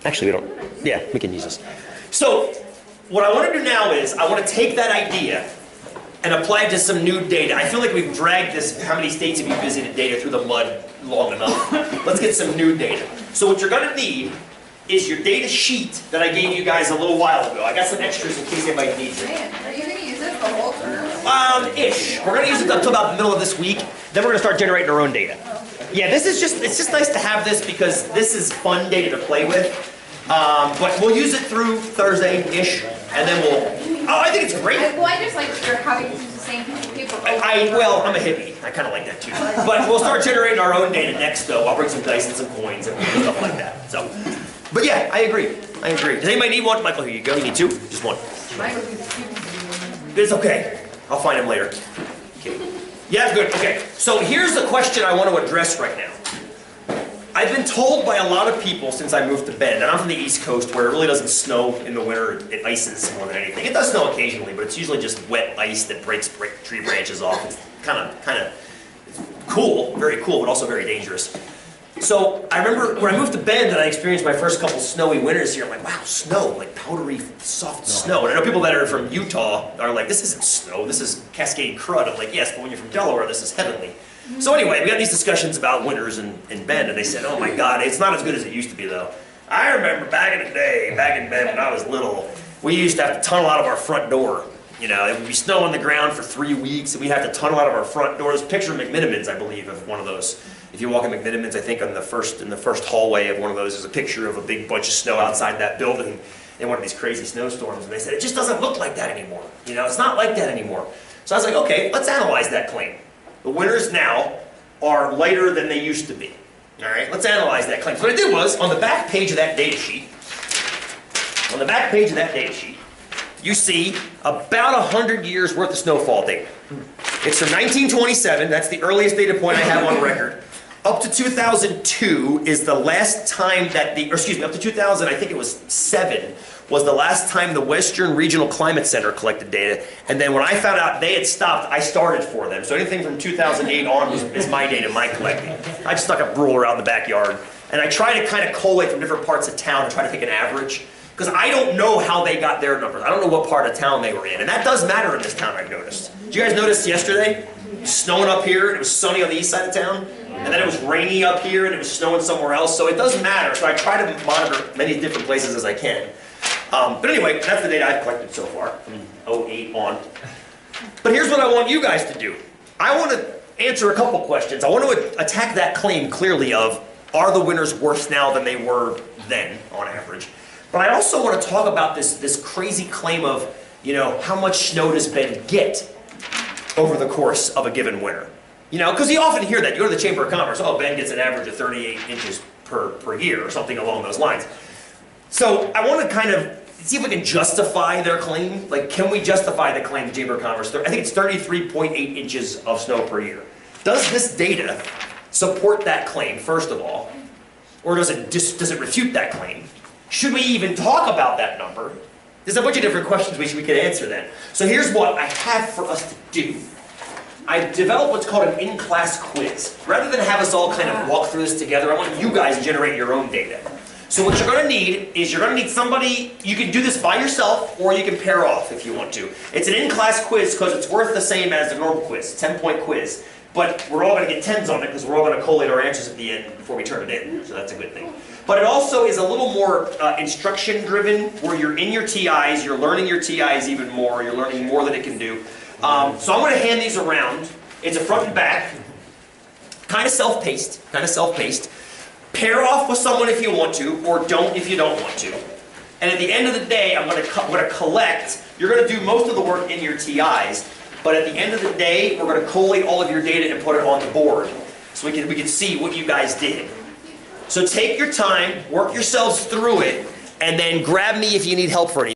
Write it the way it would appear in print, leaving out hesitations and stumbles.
Actually, we don't. Yeah, we can use this. So, what I want to do now is I want to take that idea and apply it to some new data. I feel like we've dragged this, how many states have you visited data through the mud long enough. Let's get some new data. So what you're going to need is your data sheet that I gave you guys a little while ago. I got some extras in case anybody needs it. Man, are you going to use it the whole term? Ish. We're going to use it until about the middle of this week. Then we're going to start generating our own data. Yeah, this is just, it's just nice to have this because this is fun data to play with. But we'll use it through Thursday-ish, and then we'll, I think it's great. Well, I just like that you're having to use the same piece of paper. Well, I'm a hippie. I kind of like that too. But we'll start generating our own data next, though. I'll bring some dice and some coins and stuff like that. So, but yeah, I agree. I agree. Does anybody need one? Michael, here you go. You need two? Just one. It's okay. I'll find him later. Okay. Yeah, it's good. Okay. So here's the question I want to address right now. I've been told by a lot of people since I moved to Bend, and I'm from the East Coast where it really doesn't snow in the winter, it ices more than anything. It does snow occasionally, but it's usually just wet ice that breaks tree branches off. It's kind of cool, very cool, but also very dangerous. So I remember when I moved to Bend and I experienced my first couple snowy winters here, I'm like, wow, snow, like powdery, soft snow. And I know people that are from Utah are like, this isn't snow, this is cascading crud. I'm like, yes, but when you're from Delaware, this is heavenly. So anyway, we got these discussions about winters in Bend, and they said, oh my God, it's not as good as it used to be though. I remember back in the day, back in Bend when I was little, we used to have to tunnel out of our front door. You know, it would be snow on the ground for 3 weeks, and we'd have to tunnel out of our front door. There's a picture of McMinimans, I believe, of one of those. If you walk in McMinimans, I think in the first hallway of one of those is a picture of a big bunch of snow outside that building in one of these crazy snowstorms. And they said, it just doesn't look like that anymore. You know, it's not like that anymore. So I was like, okay, let's analyze that claim. The winters now are lighter than they used to be. All right, let's analyze that claim. So what I did was, on the back page of that data sheet, you see about 100 years worth of snowfall data. It's from 1927, that's the earliest data point I have on record. Up to 2002 is the last time that up to 2000, I think it was 7, was the last time the Western Regional Climate Center collected data. And then when I found out they had stopped, I started for them. So anything from 2008 on is my data, my collecting. I just stuck a ruler out in the backyard. And I try to kind of collate from different parts of town and try to take an average. Because I don't know how they got their numbers. I don't know what part of town they were in. And that does matter in this town, I've noticed. Did you guys notice yesterday? It was snowing up here, and it was sunny on the east side of town. And then it was rainy up here, and it was snowing somewhere else. So it doesn't matter. So I try to monitor many different places as I can. But anyway, that's the data I've collected so far, from 08 on. But here's what I want you guys to do. I want to answer a couple questions. I want to attack that claim clearly of, are the winters worse now than they were then, on average? But I also want to talk about this crazy claim of, you know, how much snow does Bend get over the course of a given winter? You know, because you often hear that. You go to the Chamber of Commerce, oh, Bend gets an average of 38 inches per year, or something along those lines. So I want to kind of see if we can justify their claim. Like, can we justify the claim, the Chamber of Commerce? I think it's 33.8 inches of snow per year. Does this data support that claim, first of all? Or does it refute that claim? Should we even talk about that number? There's a bunch of different questions we could answer then. So here's what I have for us to do. I developed what's called an in-class quiz. Rather than have us all kind of walk through this together, I want you guys to generate your own data. So what you're going to need is you're going to need somebody, you can do this by yourself or you can pair off if you want to. It's an in-class quiz because it's worth the same as the normal quiz, 10-point quiz. But we're all going to get 10s on it because we're all going to collate our answers at the end before we turn it in. So that's a good thing. But it also is a little more instruction-driven, where you're in your TIs, you're learning your TIs even more, you're learning more than it can do. So I'm going to hand these around. It's a front and back, kind of self-paced, Pair off with someone if you want to, or don't if you don't want to. And at the end of the day, I'm going to collect. You're going to do most of the work in your TIs, but at the end of the day, we're going to collate all of your data and put it on the board, so we can see what you guys did. So take your time, work yourselves through it, and then grab me if you need help for anything.